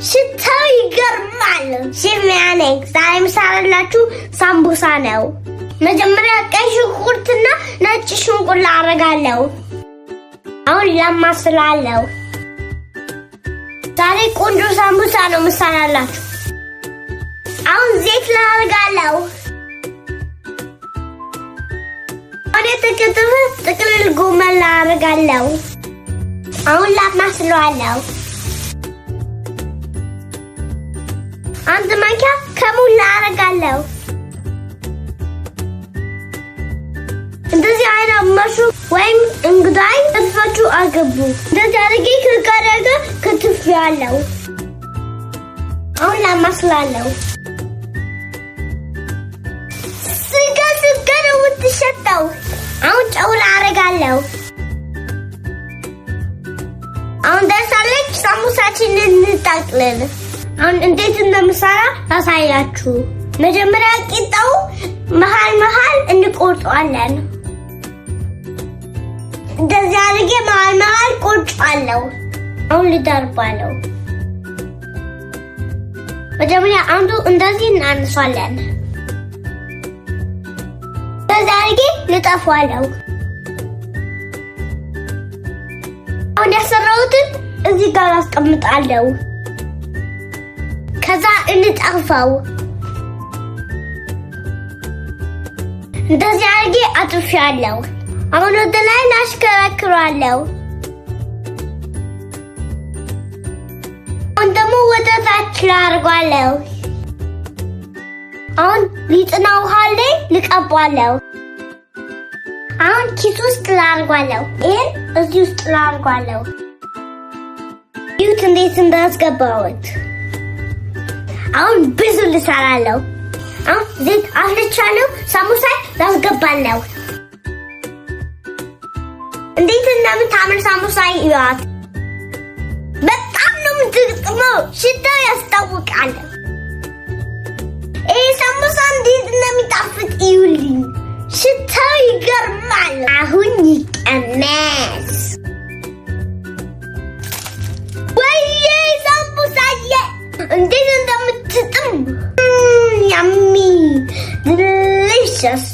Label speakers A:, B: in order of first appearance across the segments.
A: ሽታው ይገርማል። ሽሚያኔ ዛሬ ምሳሌላችሁ ሳምቡሳ ነው። መጀመሪያ ቀይ ሽንኩርትና ነጭ ሽንኩርት አደርጋለሁ። አሁን ለማስላለሁ። ዛሬ ቆንጆ ሳምቡሳ ነው ምሳሌላችሁ። አሁን ዘይት ላደርጋለሁ። አሁን የተከተፈ ጥቅልል ጎመን ላደርጋለሁ። አሁን ላማስለዋለሁ። አንድ ማንኪያ ከሙን ላደርጋለሁ። እንደዚህ አይነት መሹ ወይም እንግዳይ ክትፋችሁ አገቡ። እንደዚህ አድርጌ ከቀረገ ክትፌያለሁ። አሁን ላማስላለሁ። ስጋ ነው የምትሸተው። አሁን ጨው ላደርጋለሁ። አሁን ደርሳለች። ሳምቡሳችንን እንጠቅልል። አሁን እንዴት እንደምሰራ ታሳያችሁ። መጀመሪያ ቂጣው መሃል እንቆርጠዋለን። እንደዚህ አድርጌ መሃል ቆርጫለሁ። አሁን ልደርባለሁ። መጀመሪያ አንዱ እንደዚህ እናነሳለን። እንደዚህ አድርጌ ልጠፋለሁ። አሁን ያሰራሁትን እዚህ ጋር አስቀምጣለሁ። ከዛ እንጠፋው። እንደዚህ አድርጌ አጥፍሻለሁ። አሁን ወደ ላይ ላሽከረክራለሁ። አሁን ደግሞ ወደ ታች ላደርጋለሁ። አሁን ሊጥና ውሃ ላይ ልቀባለሁ። አሁን ኪስ ውስጥ ላደርጋለሁ። ይሄን እዚህ ውስጥ ላደርጋለሁ። ይሁት እንዴት እንዳስገባሁት። አሁን ብዙ ልሰራለሁ። አሁን ዘይት አፍልቻለሁ። ሳምቡሳ ላስገባለሁ። እንዴት እንደምታምር ሳምቡሳ ይዋት። በጣም ነው የምትጥመው። ሽታው ያስታውቃል። ይሄ ሳምቡሳ እንዴት እንደሚጣፍጥ ይውልኝ። ሽታው ይገርማል። አሁን ይቀመስ። ወይዬ ሳምቡሳዬ እንዴት እንደምትጥም ያሚ ዲሊሽስ።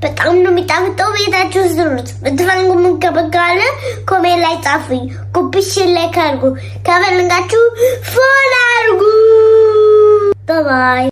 A: በጣም ነው የሚጣፍጠው። ቤታችሁ ስሩት። ብትፈልጉ ምን ከበጋለ ኮሜንት ላይ ጻፉኝ። ኮፒሽን ላይ ካርጉ። ከፈልጋችሁ ፎሎ አድርጉ። ባይ